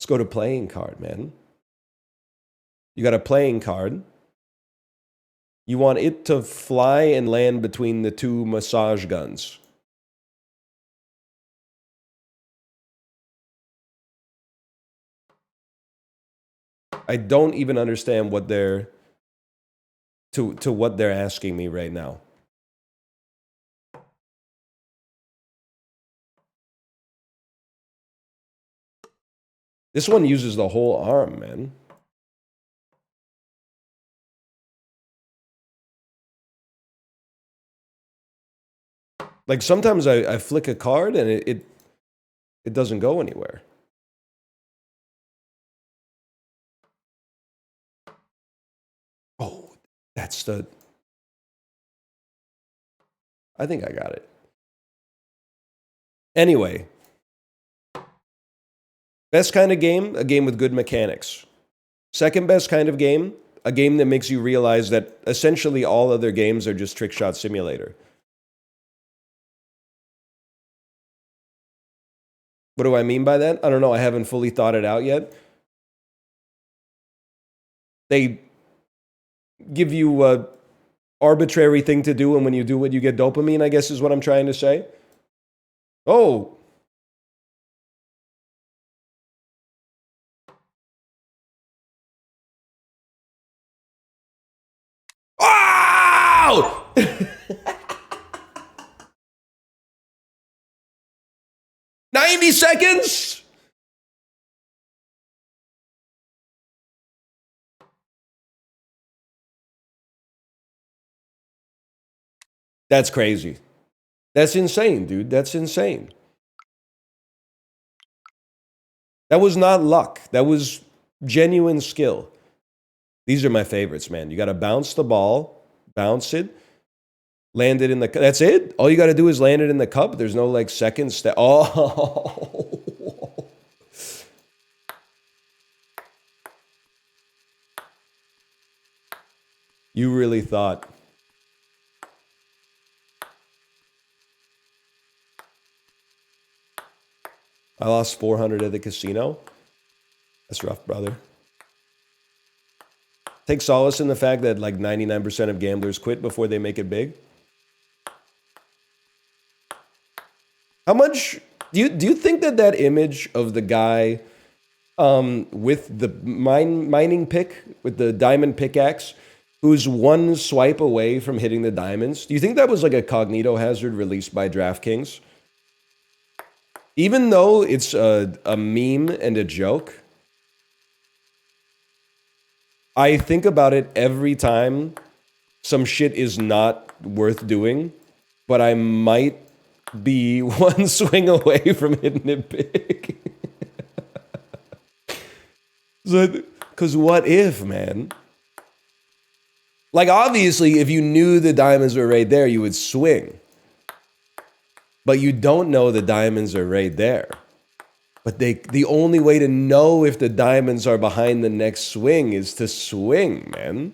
Let's go to playing card, man. You got a playing card. You want it to fly and land between the two massage guns. I don't even understand what they're to what they're asking me right now. This one uses the whole arm, man. Like sometimes I flick a card and it doesn't go anywhere. Oh, that's the... I think I got it. Anyway. Best kind of game, a game with good mechanics. Second best kind of game, a game that makes you realize that essentially all other games are just Trickshot Simulator. What do I mean by that? I don't know. I haven't fully thought it out yet. They give you a arbitrary thing to do, and when you do it, you get dopamine, I guess is what I'm trying to say. Oh. Oh! 90 seconds? That's crazy. That's insane, dude. That's insane. That was not luck. That was genuine skill. These are my favorites, man. You got to bounce the ball, bounce it, land it in the... That's it? All you got to do is land it in the cup? There's no, like, second step. Oh! You really thought... I lost 400 at the casino? That's rough, brother. Take solace in the fact that like 99% of gamblers quit before they make it big. How much... Do you think that image of the guy with the mining pick, with the diamond pickaxe, who's one swipe away from hitting the diamonds, do you think that was like a cognito hazard released by DraftKings? Even though it's a meme and a joke, I think about it every time some shit is not worth doing, but I might be one swing away from hitting it big. Because what if, man? Like, obviously, if you knew the diamonds were right there, you would swing. But you don't know the diamonds are right there. But the only way to know if the diamonds are behind the next swing is to swing, man.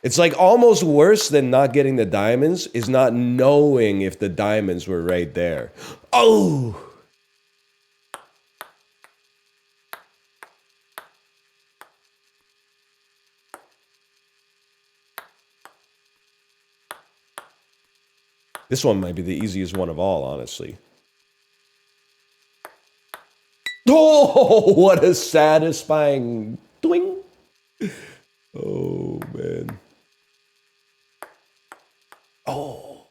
It's like almost worse than not getting the diamonds is not knowing if the diamonds were right there. Oh! This one might be the easiest one of all, honestly. Oh, what a satisfying doing. Oh, man. Oh.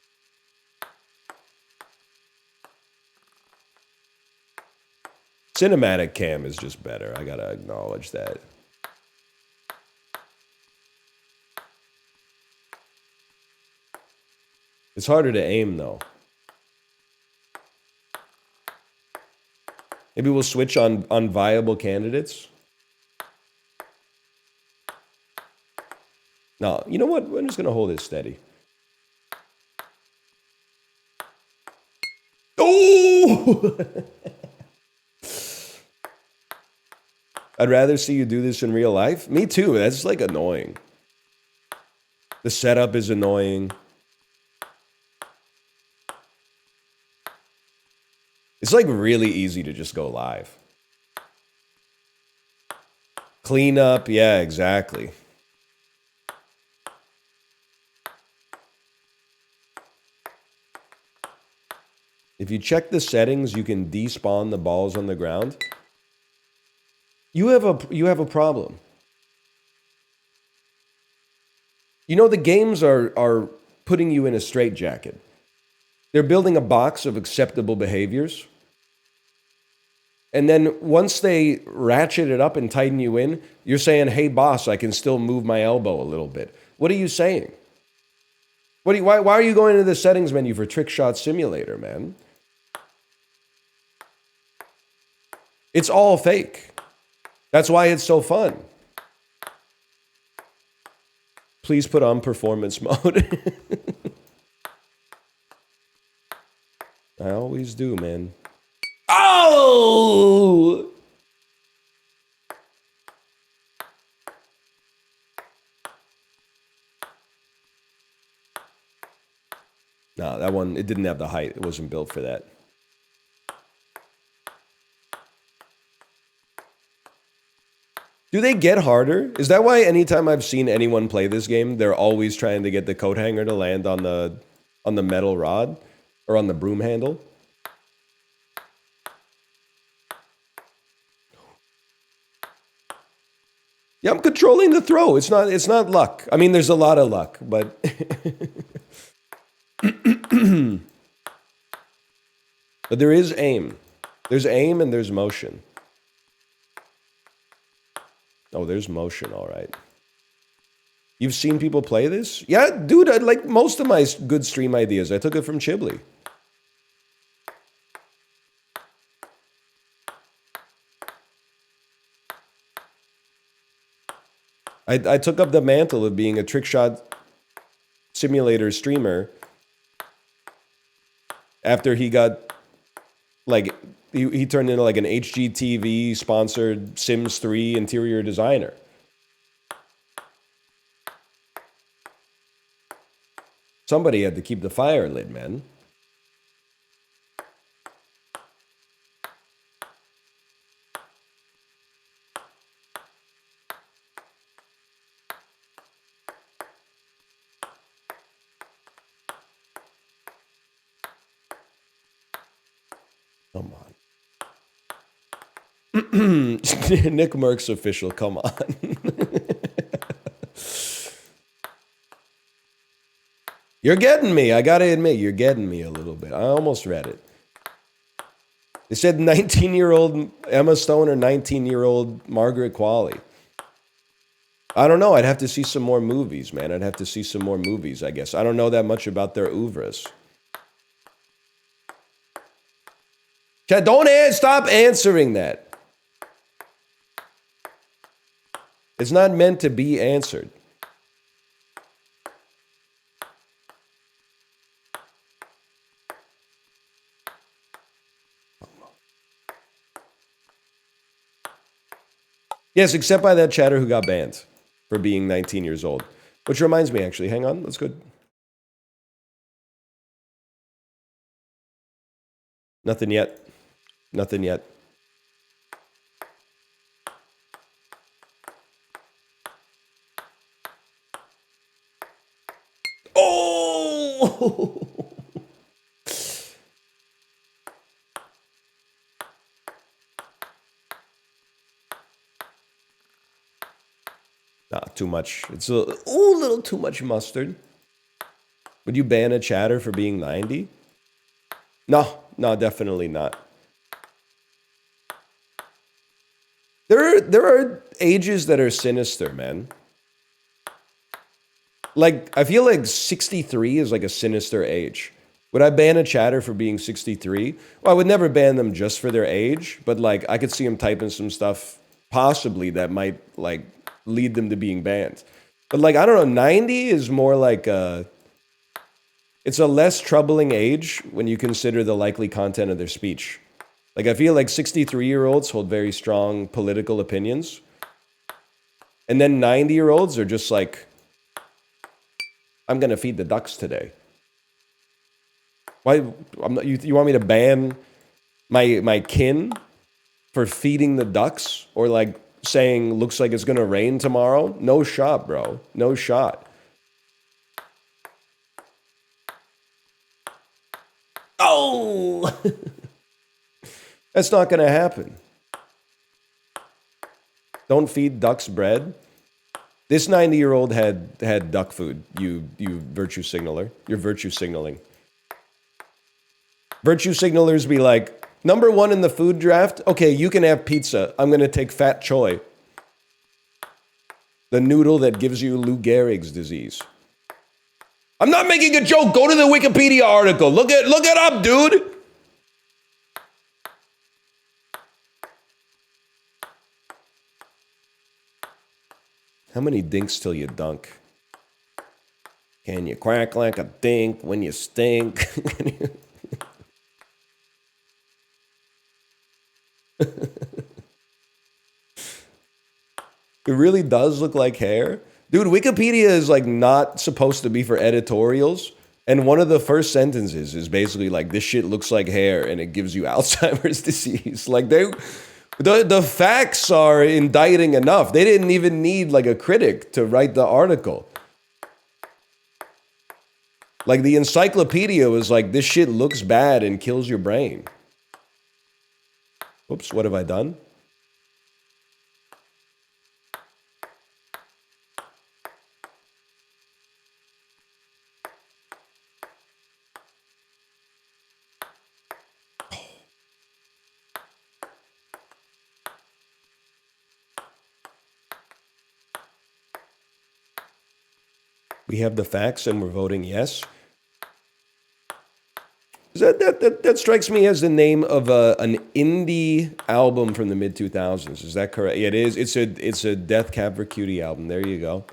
Cinematic cam is just better. I gotta acknowledge that. It's harder to aim, though. Maybe we'll switch on viable candidates. No, you know what? I'm just going to hold it steady. Oh! I'd rather see you do this in real life. Me too. That's like annoying. The setup is annoying. It's like really easy to just go live. Clean up, yeah, exactly. If you check the settings, you can despawn the balls on the ground. You have a problem. You know, the games are putting you in a straitjacket. They're building a box of acceptable behaviors. And then once they ratchet it up and tighten you in, you're saying, hey, boss, I can still move my elbow a little bit. What are you saying? Why are you going into the settings menu for Trickshot Simulator, man? It's all fake. That's why it's so fun. Please put on performance mode. I always do, man. Oh! No, that one, it didn't have the height. It wasn't built for that. Do they get harder? Is that why anytime I've seen anyone play this game, they're always trying to get the coat hanger to land on the metal rod or on the broom handle? Yeah, I'm controlling the throw. It's not luck. I mean, there's a lot of luck, but but there is aim. There's aim and there's motion. Oh, there's motion, all right. You've seen people play this? Yeah, dude, like most of my good stream ideas, I took it from Chibli. I took up the mantle of being a Trickshot Simulator streamer after he got, like, he turned into like an HGTV sponsored Sims 3 interior designer. Somebody had to keep the fire lit, man. Come on. Nick Merck's official, come on. You're getting me. I gotta admit, you're getting me a little bit. I almost read it. They said 19-year-old Emma Stone or 19-year-old Margaret Qualley. I don't know. I'd have to see some more movies, man. I'd have to see some more movies, I guess. I don't know that much about their oeuvres. Chat, stop answering that. It's not meant to be answered. Yes, except by that chatter who got banned for being 19 years old. Which reminds me, actually. Hang on. That's good. Nothing yet. Nothing yet. Oh! Nah, too much. It's a little too much mustard. Would you ban a chatter for being 90? No, definitely not. There are ages that are sinister, man. Like, I feel like 63 is like a sinister age. Would I ban a chatter for being 63? Well, I would never ban them just for their age, but like, I could see them typing some stuff possibly that might like lead them to being banned. But like, I don't know, 90 is more like it's a less troubling age when you consider the likely content of their speech. Like, I feel like 63-year-olds hold very strong political opinions. And then 90-year-olds are just like, I'm going to feed the ducks today. Why? You want me to ban my kin for feeding the ducks or like saying looks like it's gonna rain tomorrow? No shot, bro. No shot. Oh, that's not gonna happen. Don't feed ducks bread. This 90-year-old had duck food. You virtue signaler. You're virtue signaling. Virtue signalers be like, number one in the food draft. Okay, you can have pizza. I'm gonna take fat choy. The noodle that gives you Lou Gehrig's disease. I'm not making a joke. Go to the Wikipedia article. Look it up, dude. How many dinks till you dunk? Can you quack like a dink when you stink? It really does look like hair. Dude, Wikipedia is like not supposed to be for editorials. And one of the first sentences is basically like, this shit looks like hair and it gives you Alzheimer's disease. Like the facts are indicting enough. They didn't even need like a critic to write the article. Like the encyclopedia was like, this shit looks bad and kills your brain. Oops, what have I done? We have the facts and we're voting yes. That strikes me as the name of an indie album from the mid-2000s. Is that correct? Yeah, it is. It's a Death Cab for Cutie album. There you go.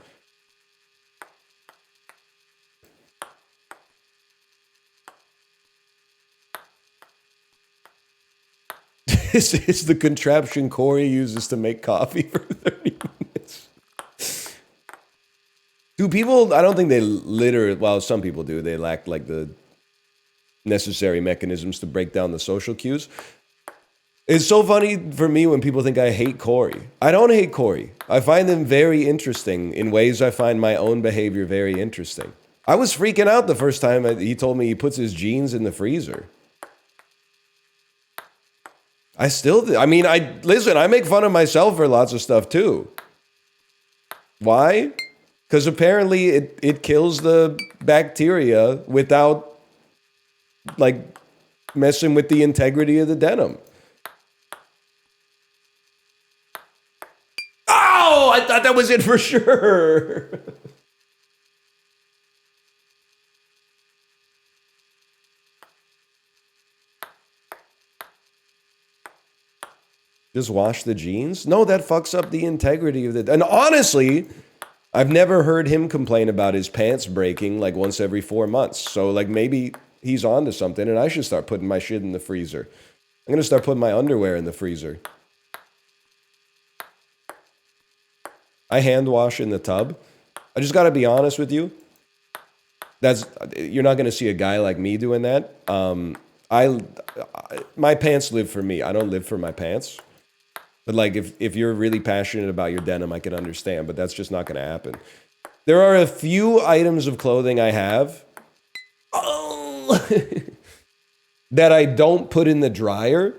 This is the contraption Corey uses to make coffee for 30 minutes. Do people, I don't think they literally, well, some people do. They lack like the necessary mechanisms to break down the social cues. It's so funny for me when people think I hate Corey. I don't hate Corey. I find him very interesting in ways I find my own behavior very interesting. I was freaking out the first time he told me he puts his jeans in the freezer. I still, I mean, listen, I make fun of myself for lots of stuff too. Why? Because apparently it kills the bacteria without like messing with the integrity of the denim. Oh, I thought that was it for sure. Just wash the jeans? No, that fucks up the integrity of the... And honestly, I've never heard him complain about his pants breaking like once every 4 months. So like maybe he's on to something and I should start putting my shit in the freezer. I'm going to start putting my underwear in the freezer. I hand wash in the tub. I just got to be honest with you. You're not going to see a guy like me doing that. My pants live for me. I don't live for my pants. But like, if you're really passionate about your denim, I can understand, but that's just not going to happen. There are a few items of clothing I have that I don't put in the dryer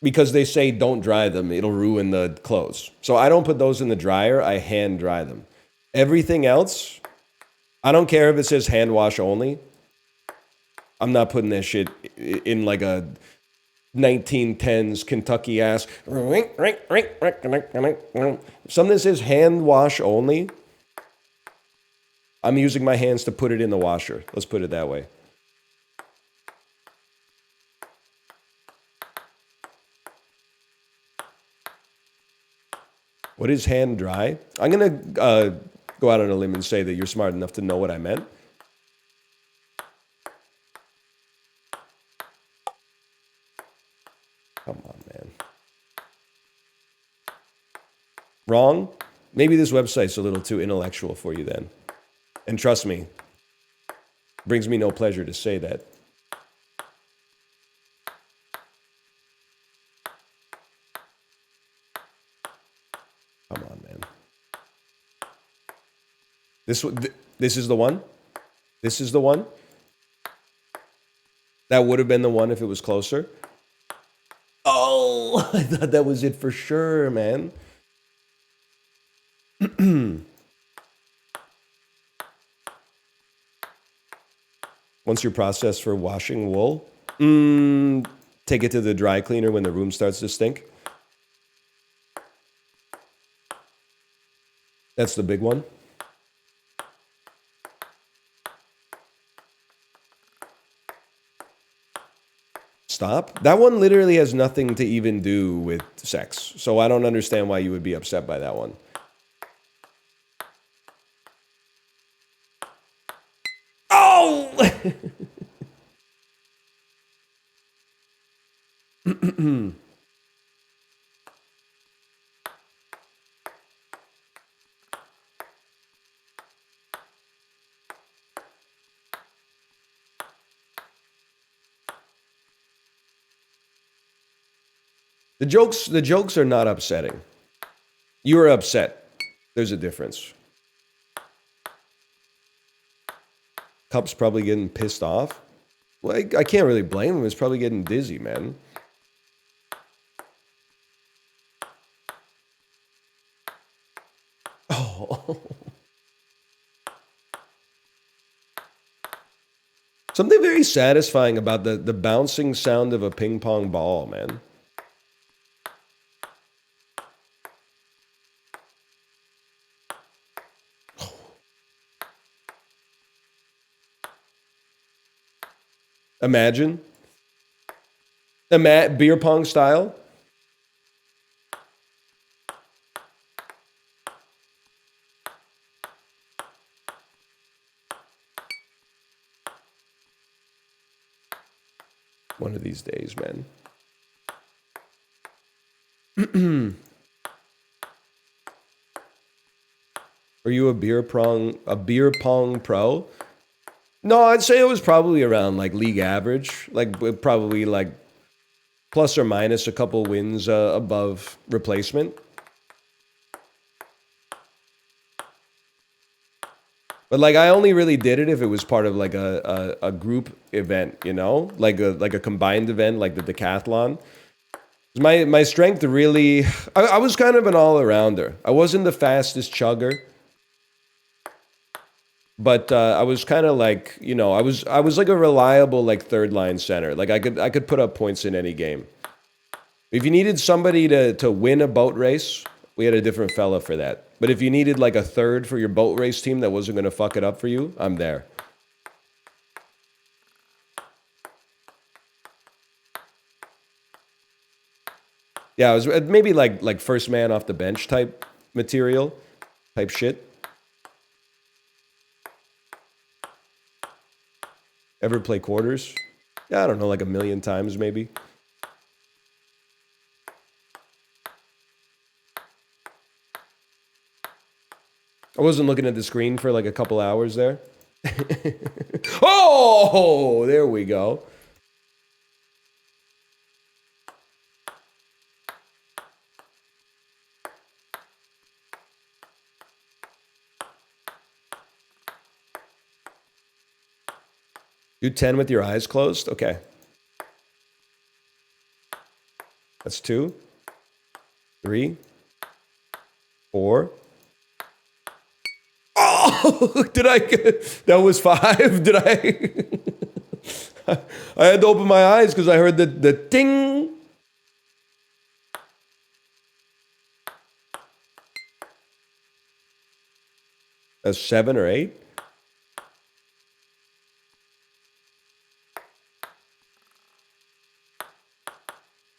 because they say don't dry them. It'll ruin the clothes. So I don't put those in the dryer. I hand dry them. Everything else, I don't care if it says hand wash only. I'm not putting that shit in like a 1910s Kentucky ass. Something that says hand wash only. I'm using my hands to put it in the washer. Let's put it that way. What is hand dry? I'm going to go out on a limb and say that you're smart enough to know what I meant. Come on, man. Wrong? Maybe this website's a little too intellectual for you then. And trust me, Brings me no pleasure to say that. Come on, man. This is the one? This is the one? That would have been the one if it was closer. Oh, I thought that was it for sure, man. Once you're processed for washing wool, take it to the dry cleaner when the room starts to stink. That's the big one. Stop. That one literally has nothing to even do with sex. So I don't understand why you would be upset by that one. Oh! The jokes are not upsetting. You are upset. There's a difference. Cup's probably getting pissed off. Well, I can't really blame him. He's probably getting dizzy, man. Oh. Something very satisfying about the bouncing sound of a ping pong ball, man. Imagine. Beer pong style. One of these days, man. Are you a beer pong pro? No, I'd say it was probably around like league average, like probably like plus or minus a couple wins above replacement. But like I only really did it if it was part of like a group event, you know, like a combined event, like the decathlon. My strength really, I was kind of an all-arounder. I wasn't the fastest chugger. But I was kind of like, you know, I was like a reliable like third line center. Like I could put up points in any game. If you needed somebody to win a boat race, we had a different fella for that. But if you needed like a third for your boat race team that wasn't going to fuck it up for you, I'm there. Yeah, I was maybe like first man off the bench type material, type shit. Ever play quarters? Yeah, I don't know, like a million times maybe. I wasn't looking at the screen for like a couple hours there. Oh, there we go. Do 10 with your eyes closed? Okay. That's 2, 3, 4. Oh, did I get, that was 5? Did I? I had to open my eyes because I heard the ding. That's 7 or 8.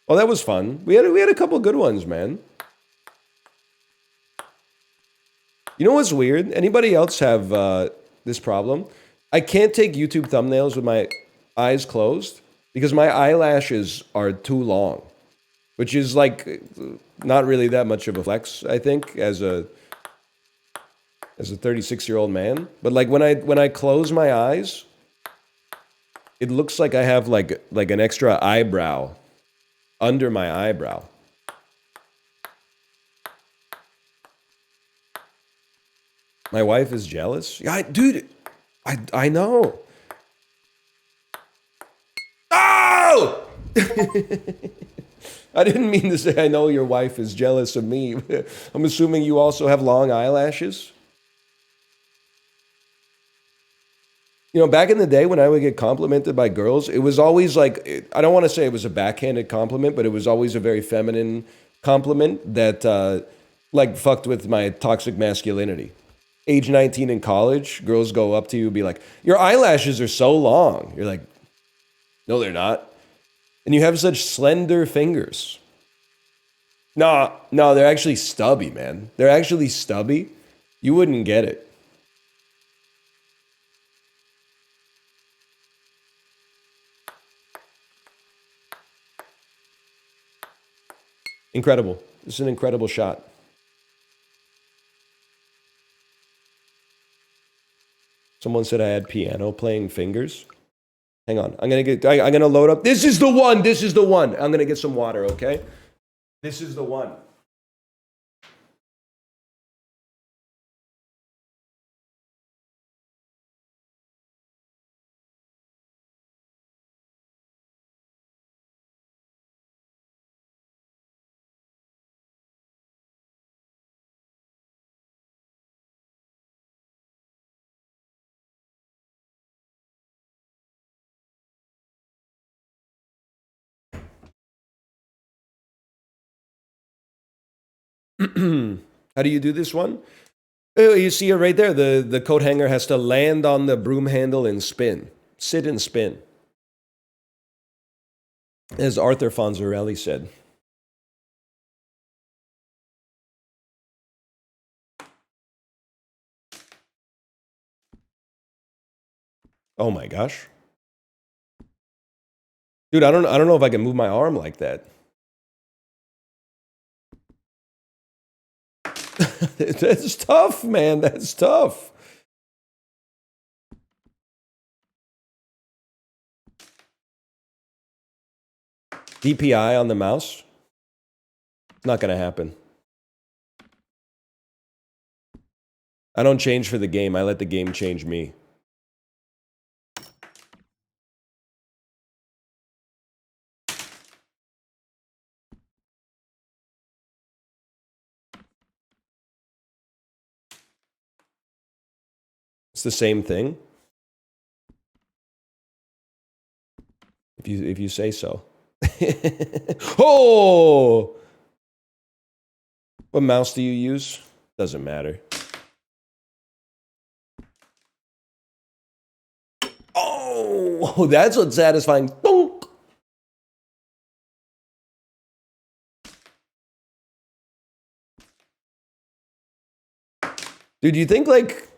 Oh, that was fun. We had a couple good ones, man. You know what's weird? Anybody else have this problem? I can't take YouTube thumbnails with my eyes closed because my eyelashes are too long, which is like not really that much of a flex, I think, as a 36-year-old man. But like when I close my eyes, it looks like I have like an extra eyebrow under my eyebrow. My wife is jealous? Yeah, dude, I know. Oh! I didn't mean to say I know your wife is jealous of me. I'm assuming you also have long eyelashes. You know, back in the day when I would get complimented by girls, it was always like, I don't want to say it was a backhanded compliment, but it was always a very feminine compliment that like fucked with my toxic masculinity. Age 19 in college, girls go up to you and be like, your eyelashes are so long. You're like, no, they're not. And you have such slender fingers. No, they're actually stubby, man. They're actually stubby. You wouldn't get it. Incredible. This is an incredible shot. Someone said I had piano playing fingers. Hang on. I'm gonna load up. This is the one. This is the one. I'm gonna get some water, okay? This is the one. How do you do this one? Oh, you see it right there. The coat hanger has to land on the broom handle and spin. Sit and spin. As Arthur Fonzarelli said. Oh my gosh. Dude, I don't know if I can move my arm like that. That's tough, man. That's tough. DPI on the mouse? Not gonna happen. I don't change for the game. I let the game change me. It's the same thing. If you say so. Oh! What mouse do you use? Doesn't matter. Oh, that's what's satisfying. Bonk. Dude, you think like,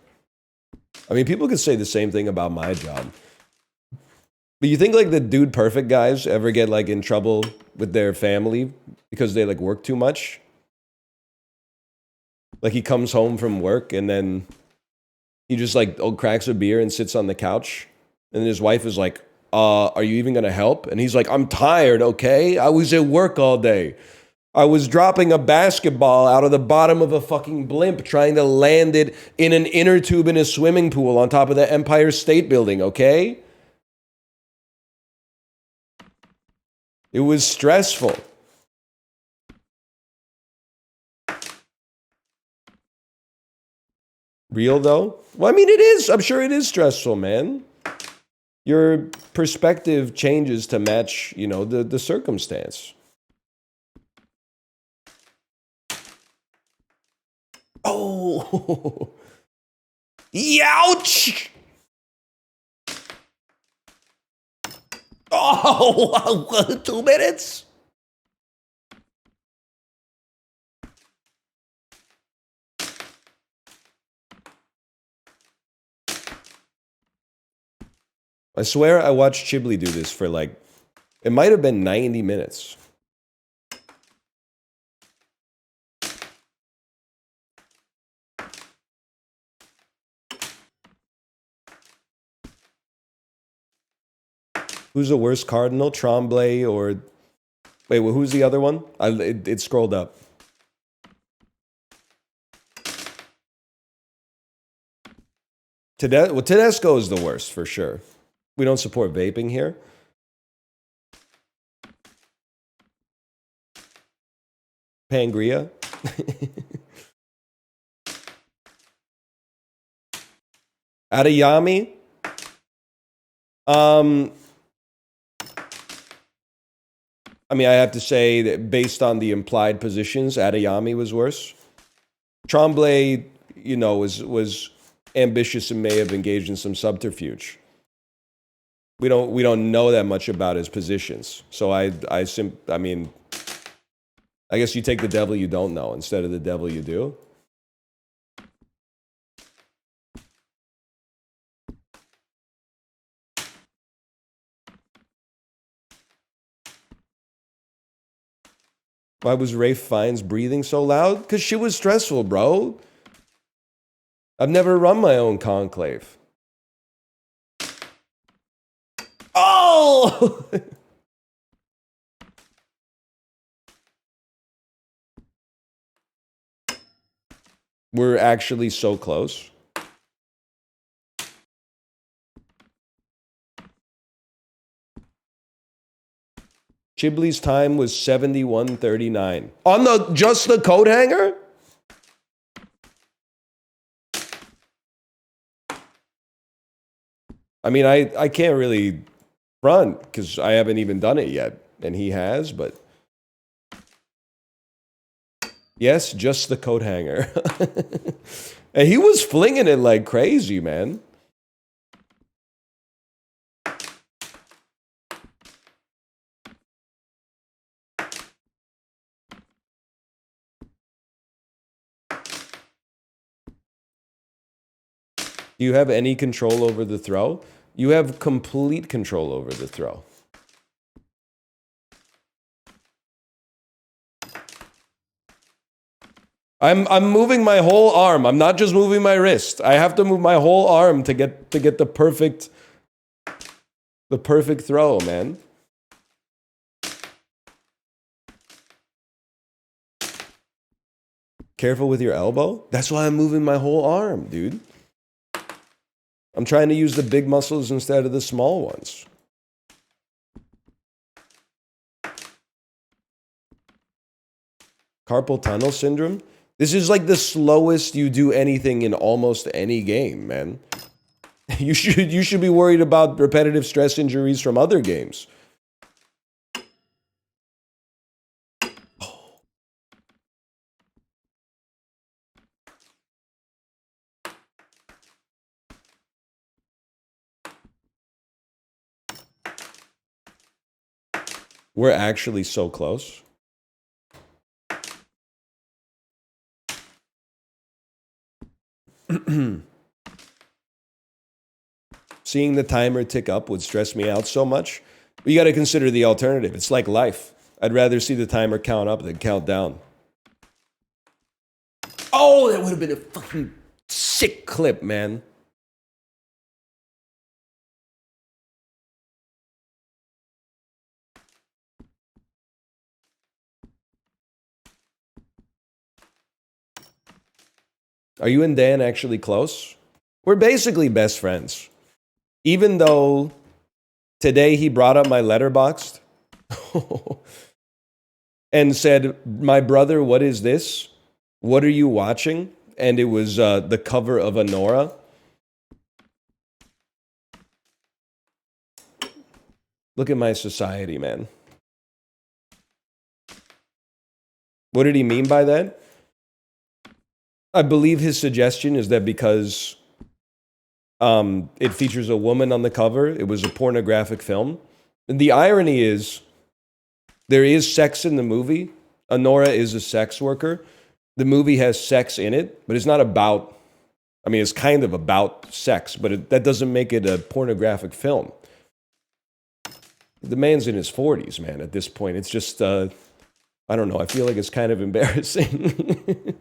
I mean, people could say the same thing about my job. But you think like the dude perfect guys ever get like in trouble with their family because they like work too much? Like he comes home from work and then he just like cracks a beer and sits on the couch. And then his wife is like, are you even gonna help? And he's like, I'm tired, okay? I was at work all day. I was dropping a basketball out of the bottom of a fucking blimp trying to land it in an inner tube in a swimming pool on top of the Empire State Building, okay? It was stressful. Real though? Well, I mean, it is. I'm sure it is stressful, man. Your perspective changes to match, you know, the circumstance. Oh, youch! Oh, 2 minutes? I swear I watched Chibli do this for like, it might have been 90 minutes. Who's the worst cardinal? Tremblay or... Wait, well, who's the other one? It scrolled up. Tedesco is the worst, for sure. We don't support vaping here. Pangria. Adeyemi. I mean, I have to say that based on the implied positions, Adeyemi was worse. Tremblay, you know, was ambitious and may have engaged in some subterfuge. We don't know that much about his positions. So I mean, I guess you take the devil you don't know instead of the devil you do. Why was Rafe Fiennes breathing so loud? Because she was stressful, bro. I've never run my own conclave. Oh! We're actually so close. Chibley's time was 71:39. On just the coat hanger? I mean, I can't really front because I haven't even done it yet. And he has, but... Yes, just the coat hanger. And he was flinging it like crazy, man. Do you have any control over the throw? You have complete control over the throw. I'm moving my whole arm. I'm not just moving my wrist. I have to move my whole arm to get the perfect throw, man. Careful with your elbow. That's why I'm moving my whole arm, dude. I'm trying to use the big muscles instead of the small ones. Carpal tunnel syndrome? This is like the slowest you do anything in almost any game, man. You should be worried about repetitive stress injuries from other games. We're actually so close. Seeing the timer tick up would stress me out so much. But you got to consider the alternative. It's like life. I'd rather see the timer count up than count down. Oh, that would have been a fucking sick clip, man. Are you and Dan actually close? We're basically best friends. Even though today he brought up my letterboxd and said, "My brother, what is this? What are you watching?" And it was the cover of Anora. Look at my society, man. What did he mean by that? I believe his suggestion is that because it features a woman on the cover, it was a pornographic film. And the irony is, there is sex in the movie. Anora is a sex worker. The movie has sex in it, but it's not about... I mean, it's kind of about sex, but that doesn't make it a pornographic film. The man's in his 40s, man, at this point. It's just... I don't know. I feel like it's kind of embarrassing.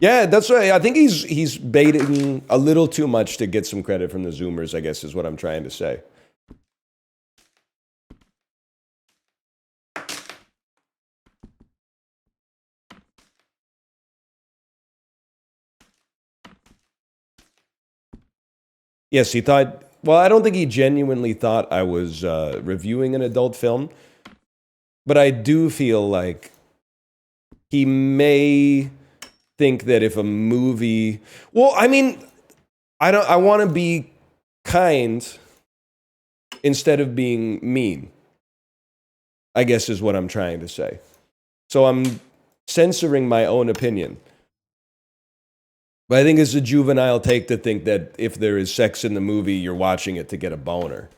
Yeah, that's right. I think he's baiting a little too much to get some credit from the Zoomers, I guess is what I'm trying to say. Yes, he thought, well, I don't think he genuinely thought I was reviewing an adult film, but I do feel like he may think that if a movie, well, I mean, I want to be kind instead of being mean, I guess is what I'm trying to say. So I'm censoring my own opinion. But I think it's a juvenile take to think that if there is sex in the movie, you're watching it to get a boner.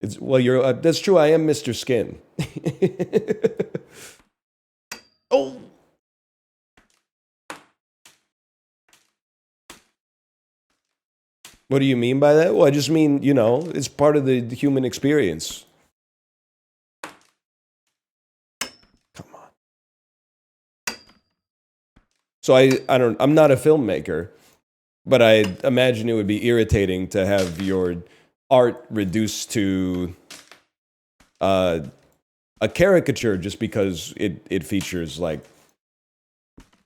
It's, well, you're that's true. I am Mr. Skin. Oh, what do you mean by that? Well, I just mean, you know, it's part of the human experience. Come on. So I'm not a filmmaker, but I imagine it would be irritating to have your art reduced to a caricature just because it features like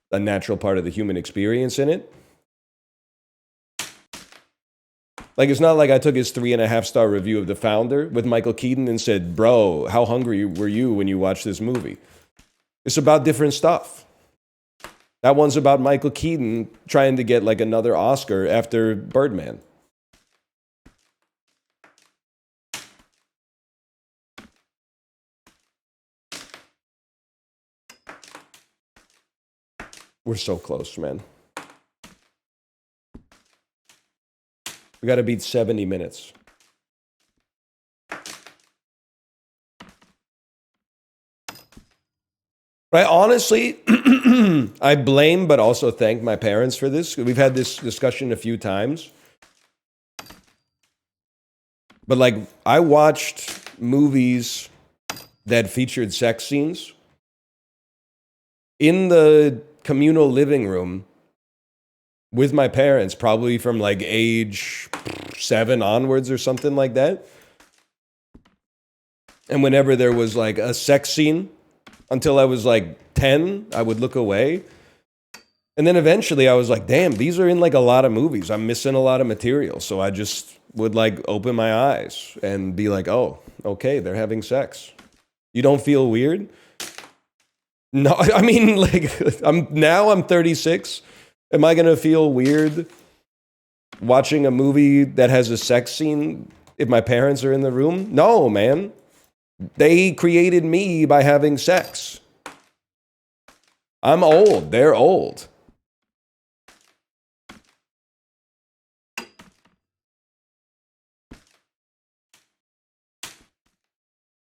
a natural part of the human experience in it. Like, it's not like I took his 3.5-star review of The Founder with Michael Keaton and said, bro, how hungry were you when you watched this movie? It's about different stuff. That one's about Michael Keaton trying to get like another Oscar after Birdman. We're so close, man. We got to beat 70 minutes. Right? Honestly, I blame but also thank my parents for this. We've had this discussion a few times. But like, I watched movies that featured sex scenes in the communal living room with my parents, probably from like age 7 onwards or something like that. And whenever there was like a sex scene, until I was like 10, I would look away. And then eventually I was like, damn, these are in like a lot of movies. I'm missing a lot of material. So I just would like open my eyes and be like, oh, okay, they're having sex. You don't feel weird? No, I mean, like, I'm 36. Am I gonna feel weird watching a movie that has a sex scene if my parents are in the room? No, man. They created me by having sex. I'm old. They're old.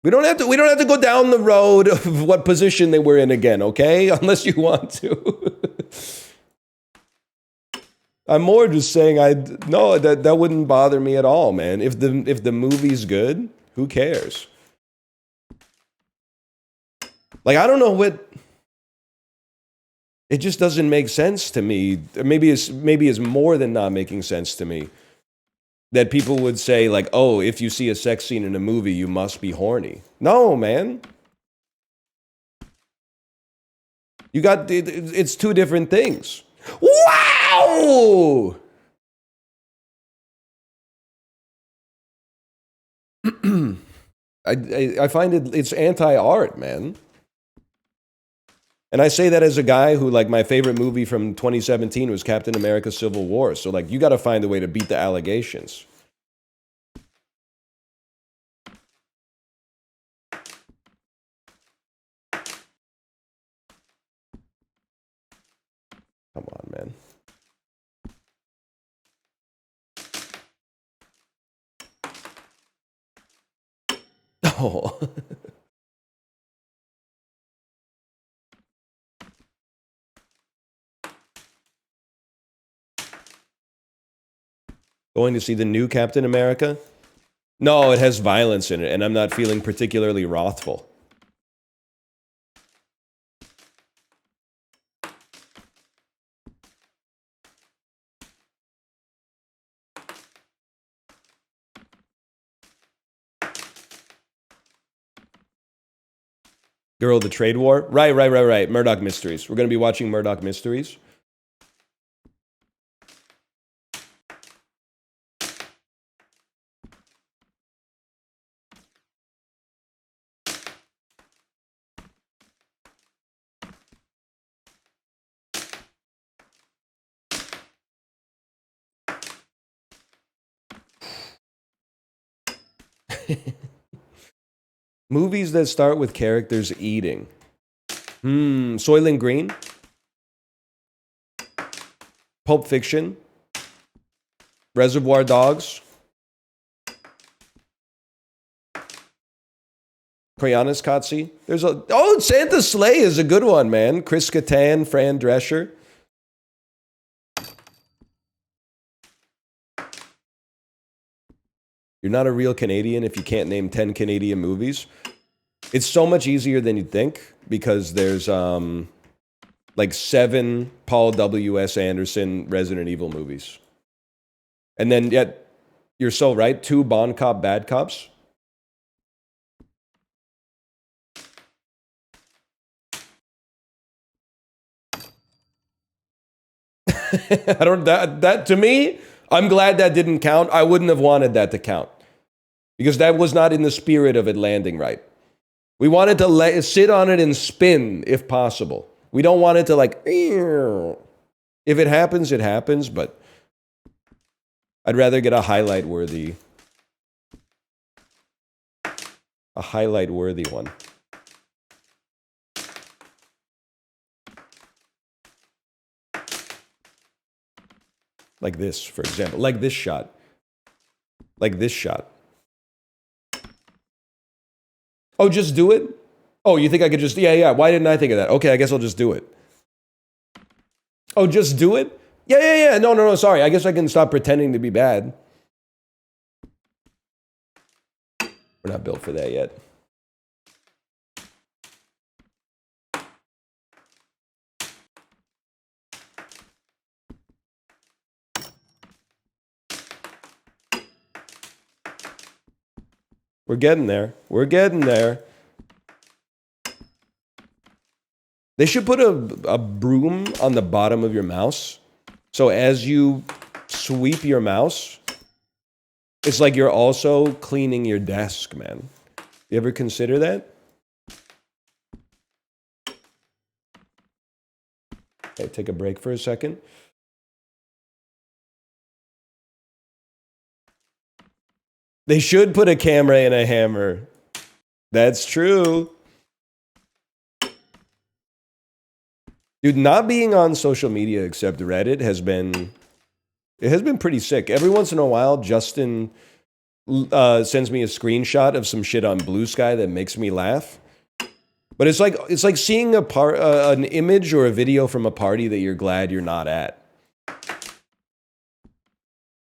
We don't have to go down the road of what position they were in again, okay? Unless you want to. I'm more just saying no, that wouldn't bother me at all, man. If the movie's good, who cares? Like, I don't know what, it just doesn't make sense to me. Maybe it's more than not making sense to me. That people would say like, "Oh, if you see a sex scene in a movie, you must be horny." No, man. It's two different things. Wow! I find it's anti-art, man. And I say that as a guy who, like, my favorite movie from 2017 was Captain America Civil War. So, like, you got to find a way to beat the allegations. Come on, man. Oh. Going to see the new Captain America? No, it has violence in it, and I'm not feeling particularly wrathful. Girl, the Trade War? Right. Murdoch Mysteries. We're going to be watching Murdoch Mysteries. Movies that start with characters eating. Soylent Green? Pulp Fiction? Reservoir Dogs? Koyaanisqatsi? There's a... Oh, Santa Slay is a good one, man. Chris Kattan, Fran Drescher. You're not a real Canadian if you can't name 10 Canadian movies. It's so much easier than you'd think because there's like 7 Paul W.S. Anderson Resident Evil movies. And then yet, you're so right, 2 Bon Cop, Bad Cops. I don't, that to me, I'm glad that didn't count. I wouldn't have wanted that to count. Because that was not in the spirit of it landing right. We wanted to sit on it and spin, if possible. We don't want it to like, if it happens, but I'd rather get a highlight-worthy one. Like this, for example. Like this shot. Like this shot. Oh, just do it? Oh, you think I could just... Yeah. Why didn't I think of that? Okay, I guess I'll just do it. Oh, just do it? Yeah. No, sorry. I guess I can stop pretending to be bad. We're not built for that yet. We're getting there. We're getting there. They should put a broom on the bottom of your mouse. So as you sweep your mouse, it's like you're also cleaning your desk, man. You ever consider that? Okay, take a break for a second. They should put a camera in a hammer. That's true. Dude, not being on social media except Reddit has been pretty sick. Every once in a while, Justin sends me a screenshot of some shit on Blue Sky that makes me laugh. But it's like seeing an image or a video from a party that you're glad you're not at.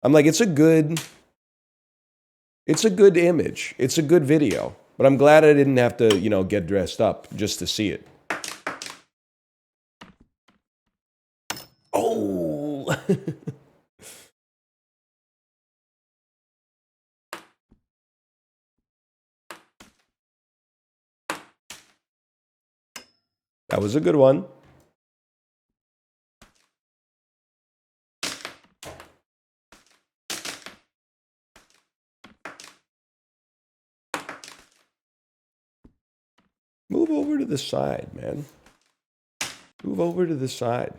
I'm like, it's a good image. It's a good video. But I'm glad I didn't have to, get dressed up just to see it. Oh! That was a good one. Move over to the side, man. Move over to the side.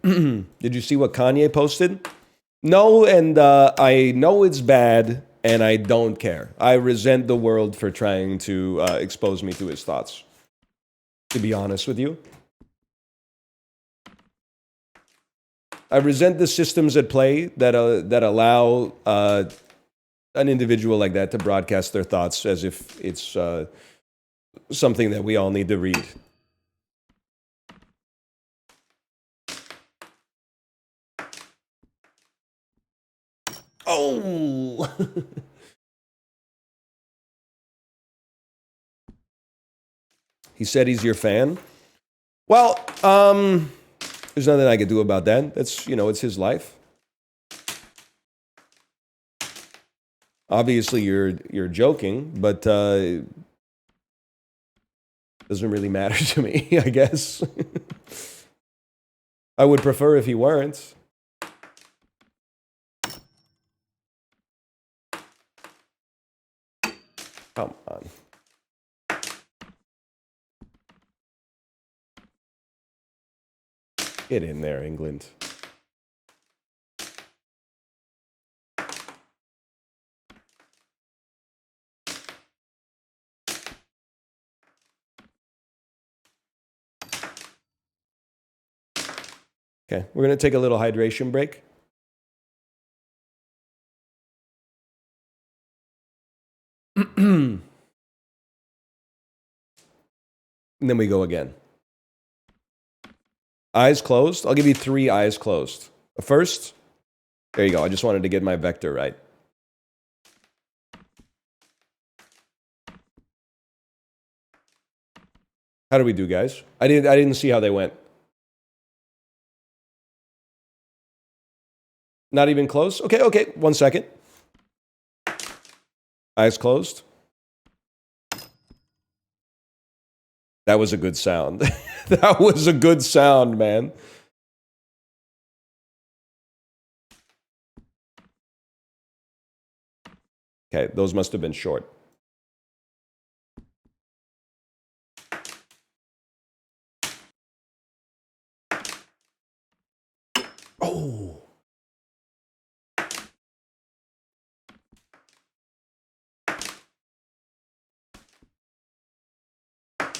Did you see what Kanye posted? No, and I know it's bad, and I don't care. I resent the world for trying to expose me to his thoughts. To be honest with you. I resent the systems at play that allow an individual like that to broadcast their thoughts as if it's something that we all need to read. Oh! He said he's your fan. Well, there's nothing I could do about that. That's, you know, it's his life. Obviously, you're joking, but doesn't really matter to me, I guess. I would prefer if he weren't. Come on. Get in there, England. Okay, we're going to take a little hydration break. And then we go again. Eyes closed. I'll give you 3 eyes closed. First, there you go. I just wanted to get my vector right. How do we do, guys? I didn't see how they went. Not even close? Okay. 1 second. Eyes closed. That was a good sound. That was a good sound, man. Okay, those must have been short. Oh.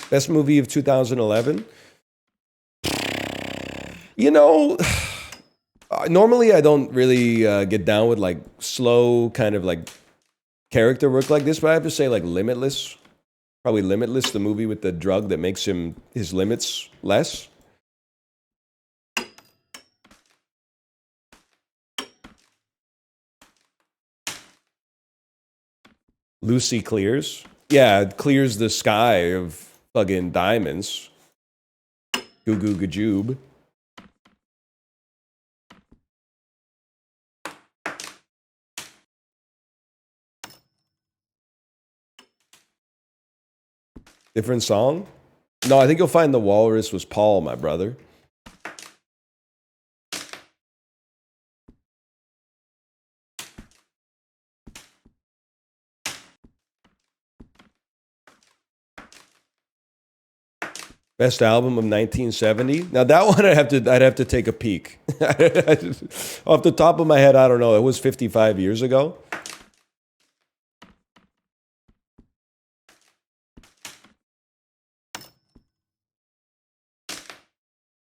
Best movie of 2011? You know, normally I don't really get down with like slow kind of like character work like this, but I have to say like Limitless. Probably Limitless, the movie with the drug that makes his limits less. Lucy clears. Yeah, it clears the sky of fucking diamonds. Goo goo gajoob. Different song? No, I think you'll find the walrus was Paul, my brother. Best album of 1970. Now that one I'd have to take a peek. Off the top of my head, I don't know. It was 55 years ago.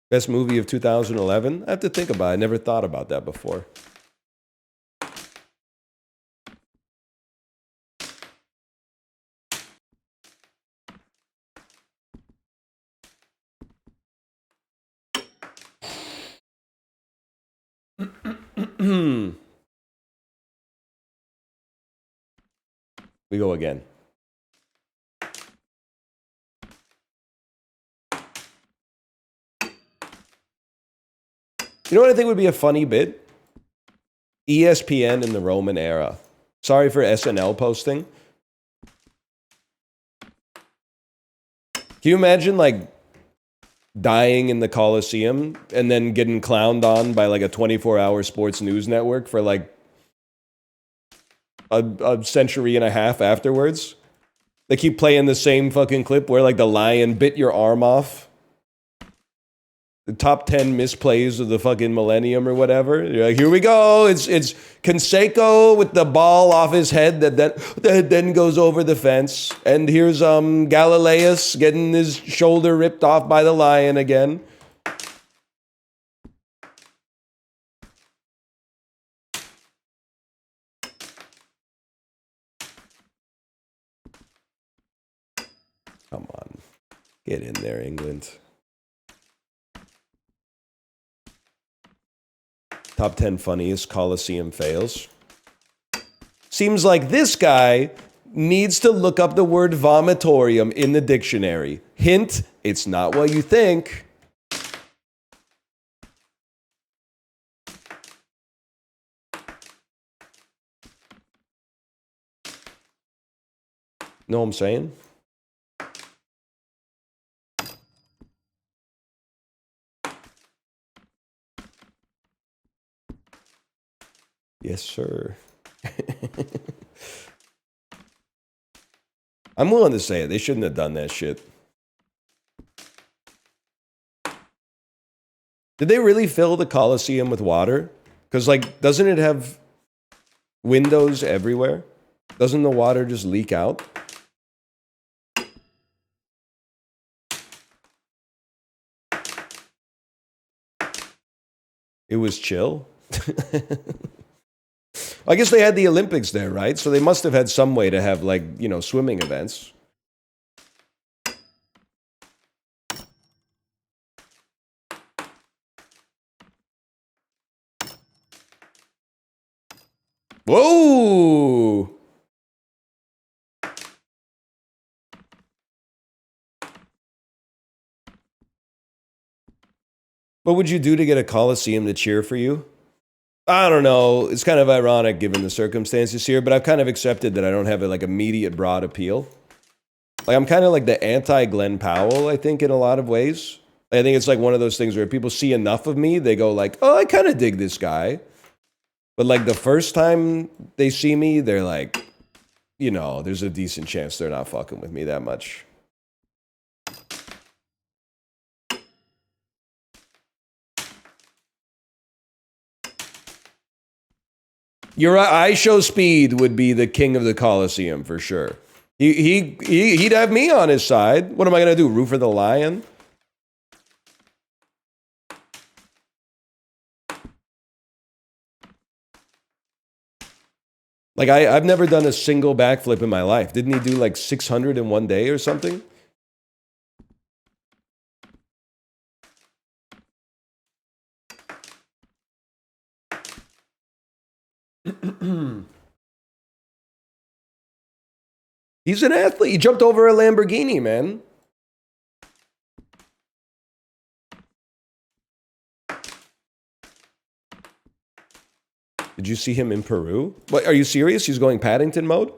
Best movie of 2011. I have to think about it. I never thought about that before. We go again. You know what I think would be a funny bit? ESPN in the Roman era. Sorry for SNL posting. Can you imagine like dying in the Coliseum and then getting clowned on by like a 24-hour sports news network for like a century and a half afterwards? They keep playing the same fucking clip where like the lion bit your arm off. The top 10 misplays of the fucking millennium or whatever. You're like, here we go. It's Canseco with the ball off his head that then goes over the fence. And here's Galileus getting his shoulder ripped off by the lion again. Come on. Get in there, England. Top 10 funniest Coliseum fails. seems like this guy needs to look up the word vomitorium in the dictionary. Hint, it's not what you think. Know what I'm saying? Yes, sir. I'm willing to say it. They shouldn't have done that shit. Did they really fill the coliseum with water? Because, like, doesn't it have windows everywhere? Doesn't the water just leak out? It was chill. I guess they had the Olympics there, right? So they must have had some way to have, like, you know, swimming events. Whoa! What would you do to get a coliseum to cheer for you? I don't know. It's kind of ironic given the circumstances here, but I've kind of accepted that I don't have a, like, immediate broad appeal. Like, I'm kind of like the anti-Glenn Powell, I think, in a lot of ways. I think it's like one of those things where people see enough of me, they go like, oh, I kind of dig this guy. But like the first time they see me, they're like, you know, there's a decent chance they're not fucking with me that much. Your eye show speed would be the king of the Coliseum for sure. He'd have me on his side. What am I gonna do? Root for the lion? Like I've never done a single backflip in my life. Didn't he do like 600 in one day or something? He's an athlete. He jumped over a Lamborghini, man. Did you see him in Peru? What, are you serious? He's going Paddington mode?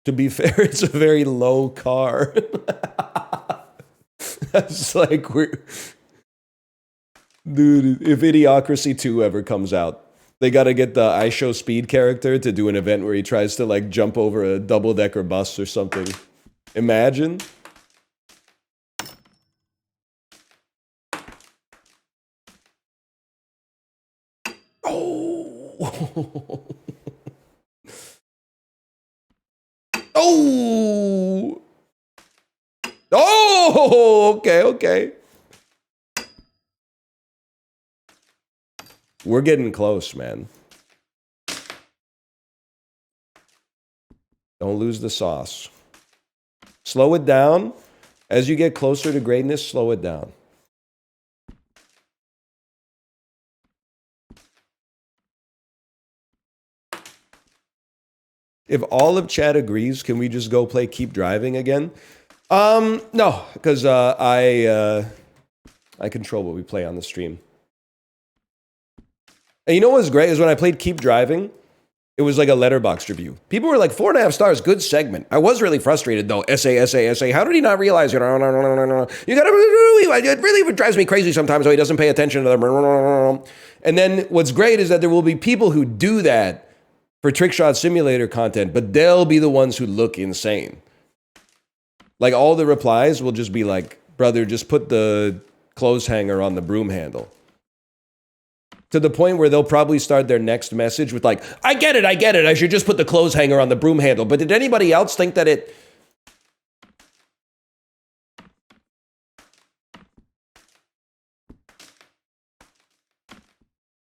To be fair, it's a very low car. That's like we're... Dude, if Idiocracy 2 ever comes out, they gotta get the I Show Speed character to do an event where he tries to like jump over a double-decker bus or something. Imagine. Oh. Oh. Oh, okay, okay. We're getting close, man. Don't lose the sauce. Slow it down. As you get closer to greatness, slow it down. If all of chat agrees, can we just go play Keep Driving again? No, because I control what we play on the stream. And you know what's great is when I played Keep Driving, it was like a letterbox review. People were like, 4.5 stars, good segment. I was really frustrated though. Essay. How did he not realize? You know, no. You gotta, it really drives me crazy sometimes how he doesn't pay attention to them. And then what's great is that there will be people who do that for Trickshot Simulator content, but they'll be the ones who look insane. Like all the replies will just be like, brother, just put the clothes hanger on the broom handle. To the point where they'll probably start their next message with like, I get it. I should just put the clothes hanger on the broom handle. But did anybody else think that it...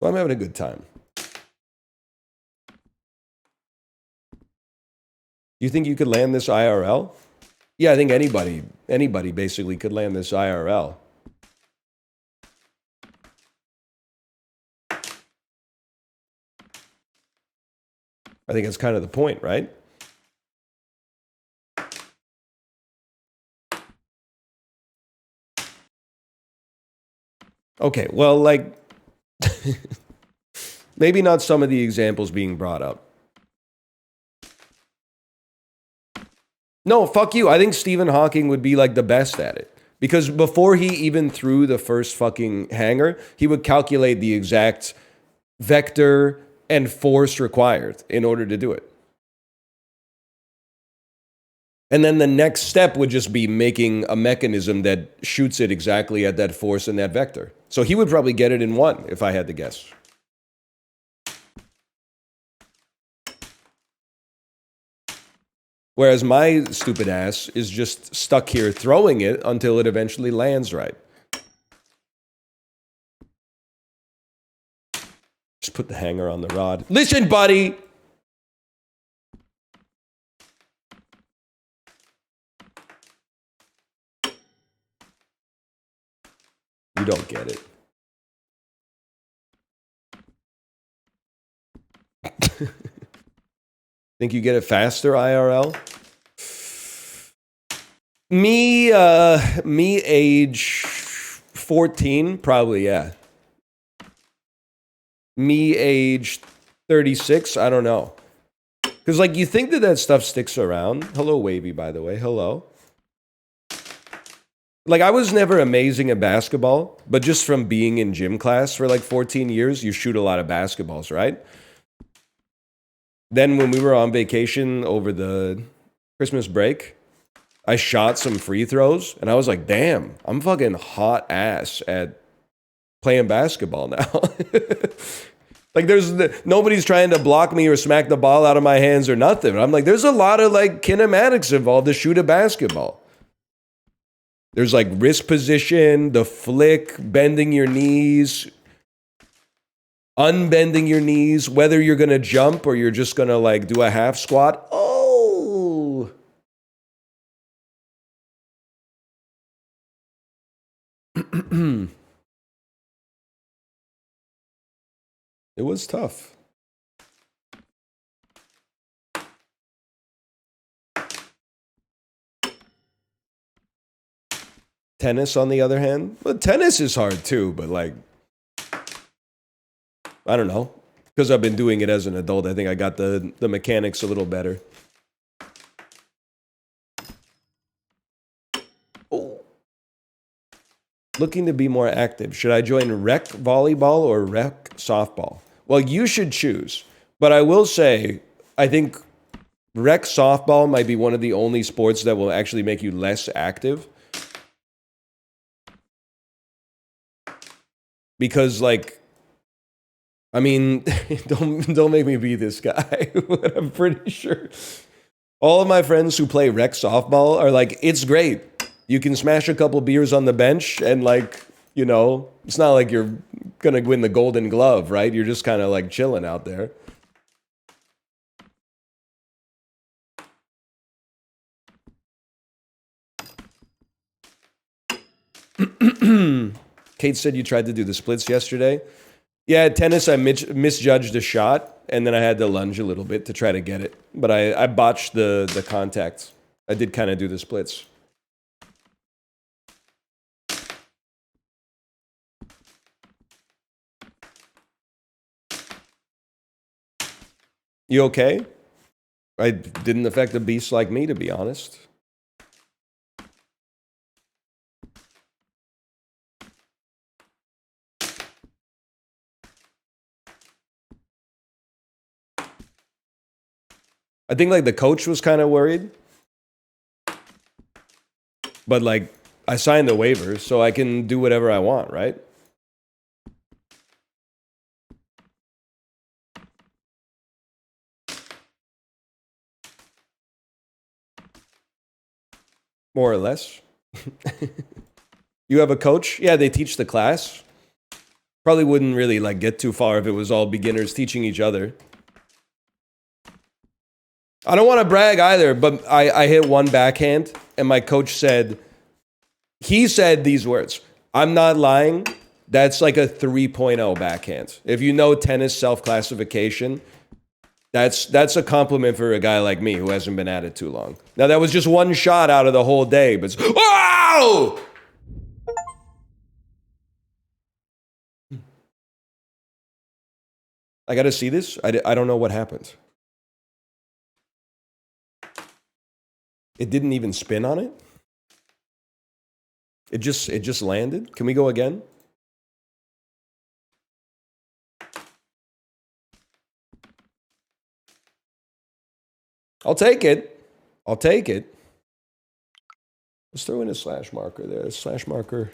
Well, I'm having a good time. You think you could land this IRL? Yeah, I think anybody basically could land this IRL. I think that's kind of the point, right? Okay, well, like, maybe not some of the examples being brought up. No, fuck you. I think Stephen Hawking would be like the best at it. Because before he even threw the first fucking hanger, he would calculate the exact vector and force required in order to do it. And then the next step would just be making a mechanism that shoots it exactly at that force and that vector. So he would probably get it in one, if I had to guess. Whereas my stupid ass is just stuck here throwing it until it eventually lands right. Just put the hanger on the rod. Listen, buddy! You don't get it. Think you get it faster, IRL? Me age 14, probably, yeah. Me age 36, I don't know. Because, like, you think that stuff sticks around. Hello, Wavy, by the way. Hello. Like, I was never amazing at basketball, but just from being in gym class for, like, 14 years, you shoot a lot of basketballs, right? Then when we were on vacation over the Christmas break, I shot some free throws, and I was like, damn, I'm fucking hot ass at playing basketball now. Like, nobody's trying to block me or smack the ball out of my hands or nothing. I'm like, there's a lot of, like, kinematics involved to shoot a basketball. There's, like, wrist position, the flick, bending your knees, unbending your knees, whether you're going to jump or you're just going to, like, do a half squat. Oh! It was tough. Tennis, on the other hand, well, tennis is hard too, but like, I don't know. Because I've been doing it as an adult, I think I got the mechanics a little better. Oh. Looking to be more active. Should I join rec volleyball or rec softball? Well, you should choose. But I will say, I think rec softball might be one of the only sports that will actually make you less active. Because, like, I mean, don't make me be this guy, but I'm pretty sure all of my friends who play rec softball are like, it's great. You can smash a couple beers on the bench and, like, you know, it's not like you're gonna win the Golden Glove, right? You're just kind of like chilling out there. Kate said you tried to do the splits yesterday. Yeah, at tennis, I misjudged a shot, and then I had to lunge a little bit to try to get it. But I botched the contact. I did kind of do the splits. You okay? I didn't affect a beast like me, to be honest. I think, like, the coach was kind of worried. But, like, I signed the waiver, so I can do whatever I want, right? More or less. You have a coach? Yeah, they teach the class. Probably wouldn't really, like, get too far if it was all beginners teaching each other. I don't want to brag either, but I hit one backhand, and my coach said, he said these words, I'm not lying, that's like a 3.0 backhand. If you know tennis self-classification, that's a compliment for a guy like me who hasn't been at it too long. Now, that was just one shot out of the whole day, but... Wow! I gotta see this. I don't know what happened. It didn't even spin on it? It just landed? Can we go again? I'll take it. I'll take it. Let's throw in a slash marker there. A slash marker.